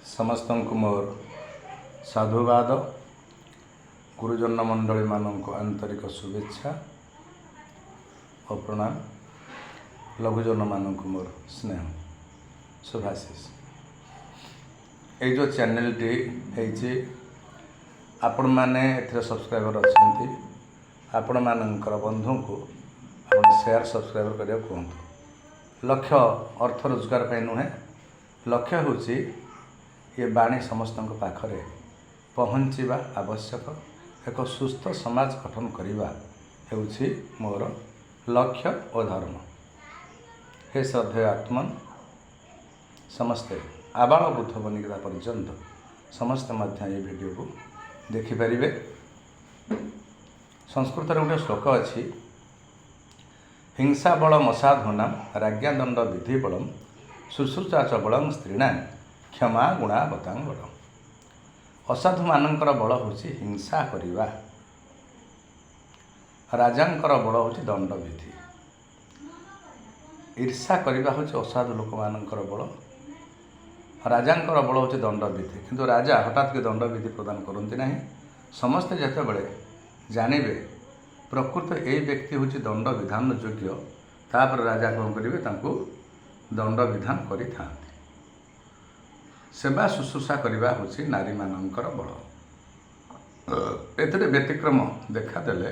समस्त को मोर साधुवाद गुरुजन मंडली मानक आंतरिक शुभेच्छा और प्रणाम। लघुजन मानक मोर स्नेह शुभाशीष। ये जो चैनल टी आपण मैंने सब्सक्राइबर अच्छा आपण मानकर बंधु को शेयर सब्सक्राइब करिया कहतु। लक्ष्य अर्थ रोजगार पे नुहे, लक्ष्य होची ये बाणी समस्त पाखरे पहुँचवा आवश्यक। एक सुस्थ समाज गठन करवा हेउछि मोर लक्ष्य और धर्म। हे श्रद्धेय आत्मन समस्ते आबाल बुद्ध बनिका पर्यंत समस्ते मध्य ये वीडियो को देखिपारे। संस्कृत गोटे श्लोक अच्छी, हिंसा बल मसाधूना राज्ञादंड विधि बलम शुश्रूषा च बलम स्त्रीणा क्षमा गुणा बतांग बल। असाधु मानकर बल होची हिंसा करिवा, राजांकर बल होची दंड विधि। ईर्षा करिवा होची असाधु लोक मानकर बल, राजांकर बल होची दंड विधि। किंतु राजा हठात के दंड विधि प्रदान करती नहीं। समस्ते जेते बड़े जानिबे प्रकृत यही व्यक्ति होची दंड विधान योग्य, तापर राजा कौन करेंगे तांको दंड विधान करि थांती। सेवा शुश्रूषा करवा होची नारी मानकर बल। एतरे व्यतिक्रम देखादेले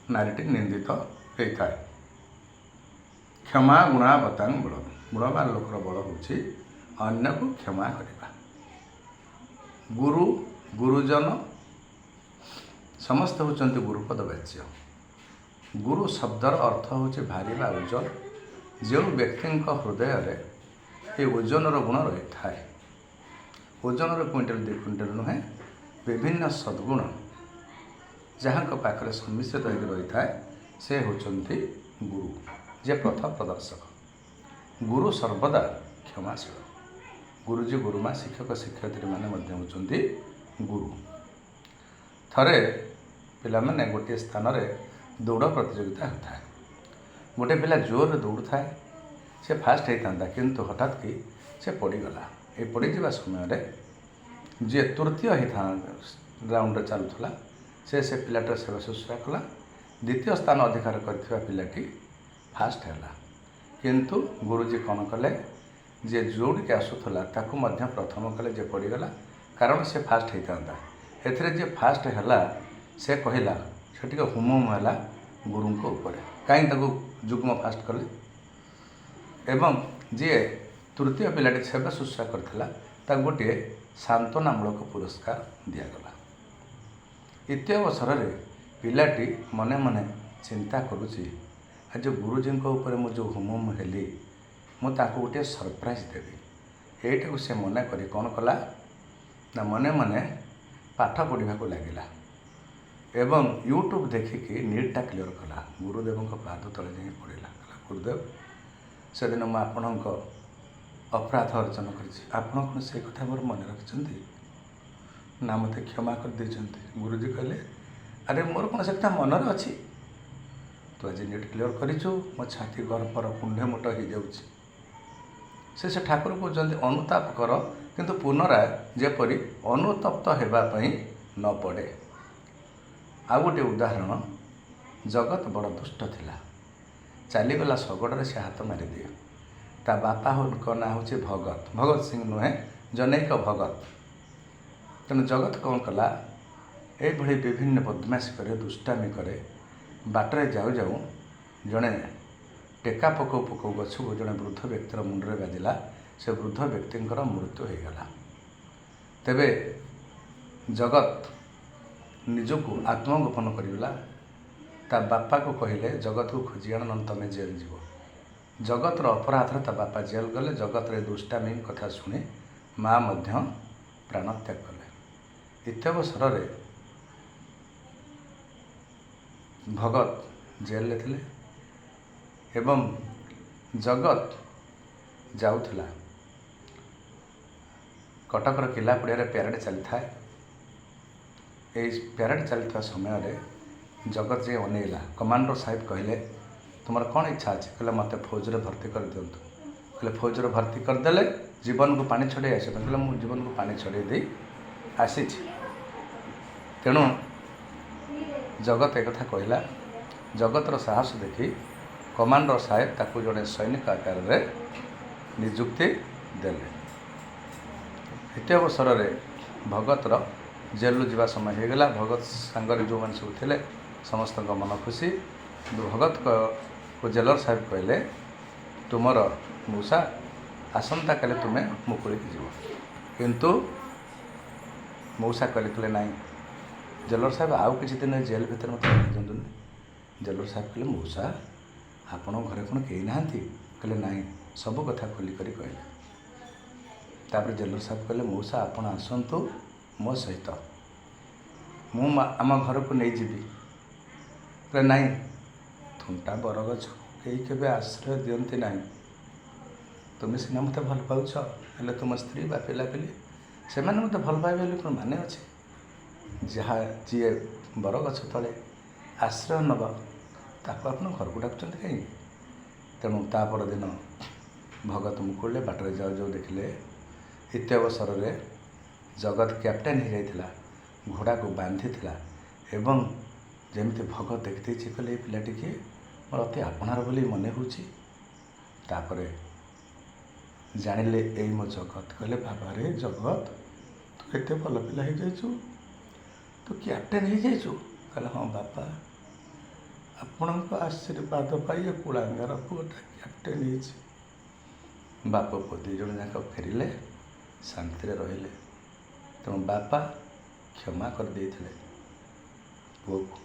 नारीटी निंदित होता है। क्षमा गुणा बतांग बल, गुणवान लोकर बल होची अन्य को क्षमा करवा। गुरु गुरुजन समस्त होचंती गुरुपद वाच्य। गुरु शब्दर अर्थ होची भारी बा ओजन। जो व्यक्ति हृदय रे ये ओजनर गुण रही है, ओजनर क्विंटल 2 क्विंटल नुहे, विभिन्न सद्गुण जहाँ पाखरे सम्मिश्रित हो रही है से होचंती गुरु, जे पथ प्रदर्शक। गुरु सर्वदा क्षमाशील। गुरुजी गुरुमा शिक्षक शिक्षयित्री माने मध्य होचंती गुरु। थरे पिला माने गोटे स्थान रे दौड़ प्रतियोगिता होता है। गोटे पिला जोर दौड़ थाए, से फास्ट होता किंतु हठात कि से पड़गला। ये पड़ा समय जी तृतीय होता राउंड चलूला से पिलाटर सेवा शुश्रूषा कला। द्वितीय स्थान अधिकार करथिबा पिलाटी फास्ट है। किंतु गुरुजी कौन कले, जे जोड़ के आसूला ताकू मध्य प्रथम कले, जे पड़गला कारण से फास्ट होता। एथिरे जे फास्ट है से कहला से टिके हुम है गुरु ऊपर कहीं जुग्म फास्ट कले। एवं जी तृतीय पिलाटी सेवा शुश्रूषा करता गोटे सांत्वनामूलक पुरस्कार दिगला। इत्य अवसर में पिलाटी मने मने चिंता करुच्ची, आज गुरुजी ऊपर मु जो हुम हेली मुझे गोटे सरप्राइज देवी। यहीटा से मन कर कौन कला ना मने मने पाठ पढ़ा को लगिला एवं यूट्यूब देखिकी नीटटा क्लीयर कला। गुरुदेव पाद तले जाए पढ़ला। गुरुदेव से दिन मुझे आपण अपराध अर्जन कर से कथा मोर मन रखिंट ना मत क्षमा कर देइछन्ति। गुरुजी कहले, अरे मोर कौन से कथा मनर अच्छी, तू आज नीट क्लीयर करिछु, मो छाती गर्भर कुंडे मोट हो जाउछि। से ठाकुर कहते अनुताप कर, किंतु पुनराय जेपरी अनुतप्त होगापी न पड़े। आ गोटे उदाहरण, जगत बड़ दुष्ट थिला, चलीगला शगड़े से हाथ मारिदिए। ता बापा का ना हूँ भगत, भगत सिंह नुहे जनैक भगत। तेणु जगत कौन कला, ये विभिन्न बदमाशी करे, दुष्टामी करे। बाटरे जाऊ जाऊ जड़े टेका पकौ पकौ गछ को जड़े वृद्ध व्यक्तिर मुंडे बाजिला। से वृद्ध व्यक्ति मृत्यु हो गला। तेबे जगत निजको आत्मगोपन करला। ता बापा को कहले, जगत को खोजी आन न तमें जेल जीव। जगतर अपराध ता बापा जेल गले। जगत रे दुष्टामी कथा शुणी माँ मध्य प्राणत्याग कले। इत्यवसर रे भगत जेल थे एवं जगत जाऊला। कटकर किला पड़िया प्यारेड चली था। ये प्यारेड चलता समय जगत जे अनेला। कमांडर साहेब कहले, तुम कौन इच्छा अच्छे? कहले मत फौज रे भर्ती कर दिंतु। कहले फौज रे भर्ती करदे ଜୀବନକୁ ପାଣି ଛଡ଼େଇ ଆସିବା ପାଇଁ କହିଲା ମୁଁ ଜୀବନକୁ ପାଣି ଛଡ଼େଇ ଦେଇ ଆସିଛି। ତେଣୁ ଜଗତ ଏକଥା କହିଲା। ଜଗତର ସାହସ ଦେଖି କମାଣ୍ଡର ସାହେବ ତାକୁ ଜଣେ ସୈନିକ ଆକାରରେ ନିଯୁକ୍ତି ଦେଲେ। ଦ୍ୱିତୀୟ ଅବସରରେ ଭଗତର ଜେଲରୁ ଯିବା ସମୟ ହୋଇଗଲା। ଭଗତ ସାଙ୍ଗରେ ଯେଉଁମାନେ ସବୁ ଥିଲେ ସମସ୍ତଙ୍କ ମନ ଖୁସି। କିନ୍ତୁ ଭଗତକୁ ଜେଲର ସାହେବ କହିଲେ ତୁମର ମୂଷା ଆସନ୍ତାକାଲି ତୁମେ ମୁକୁଳିକି ଯିବ। କିନ୍ତୁ ମଉସା କହିଲେ ନାହିଁ ଜେଲର ସାହେବ ଆଉ କିଛି ଦିନ ଜେଲ୍ ଭିତରେ ମୋତେ ରଖିଦିଅନ୍ତୁନି। ଜେଲର ସାହେବ କହିଲେ ମଉସା ଆପଣଙ୍କ ଘରେ କ'ଣ କେହି ନାହାନ୍ତି? କହିଲେ ନାହିଁ, ସବୁ କଥା ଖୋଲିକରି କହିଲେ। ତାପରେ ଜେଲର ସାହେବ କହିଲେ ମଉସା ଆପଣ ଆସନ୍ତୁ ମୋ ସହିତ, ମୁଁ ଆମ ଘରକୁ ନେଇଯିବି। କହିଲେ ନାହିଁ, ଥୁଣ୍ଟା ବରଗଛ କେହି କେବେ ଆଶ୍ରୟ ଦିଅନ୍ତି ନାହିଁ। ତୁମେ ସିନା ମୋତେ ଭଲ ପାଉଛ, ହେଲେ ତୁମ ସ୍ତ୍ରୀ ବା ପିଲାପିଲି ସେମାନେ ମୋତେ ଭଲ ପାଇବେ ବୋଲି କ'ଣ ମାନେ ଅଛି? ଯିଏ ବରଗଛ ତଳେ ଆଶ୍ରୟ ନେବ ତାକୁ ଆପଣ ଘରକୁ ଡାକୁଛନ୍ତି କାହିଁକି? ତେଣୁ ତା ପରଦିନ ଭଗତ ମୁକୁଳିଲେ। ବାଟରେ ଯାଉ ଯାଉ ଦେଖିଲେ ଦ୍ୱିତୀୟ ଅବସରରେ ଜଗତ କ୍ୟାପ୍ଟେନ୍ ହୋଇଯାଇଥିଲା, ଘୋଡ଼ାକୁ ବାନ୍ଧିଥିଲା ଏବଂ ଯେମିତି ଭଗତ ଦେଖିଦେଇଛି କହିଲେ ଏ ପିଲାଟି କିଏ, ମୋର ଅତି ଆପଣାର ବୋଲି ମନେ ହେଉଛି। ତାପରେ ଜାଣିଲେ ଏଇ ମୋ ଜଗତ। କହିଲେ ବାବାରେ ଜଗତ ତୁ ଏତେ ଭଲ ପିଲା ହେଇଯାଇଛୁ, ତୁ କ୍ୟାପ୍ଟେନ୍ ହେଇଯାଇଛୁ? କହିଲେ ହଁ ବାପା, ଆପଣଙ୍କ ଆଶୀର୍ବାଦ ପାଇ ଏ କୁଳାଙ୍ଗାର ପୁଅଟା କ୍ୟାପ୍ଟେନ୍ ହେଇଛି। ବାପ ପୁଅ ଦୁଇ ଜଣ ଯାକ ଫେରିଲେ, ଶାନ୍ତିରେ ରହିଲେ। ତେଣୁ ବାପା କ୍ଷମା କରିଦେଇଥିଲେ ପୁଅକୁ।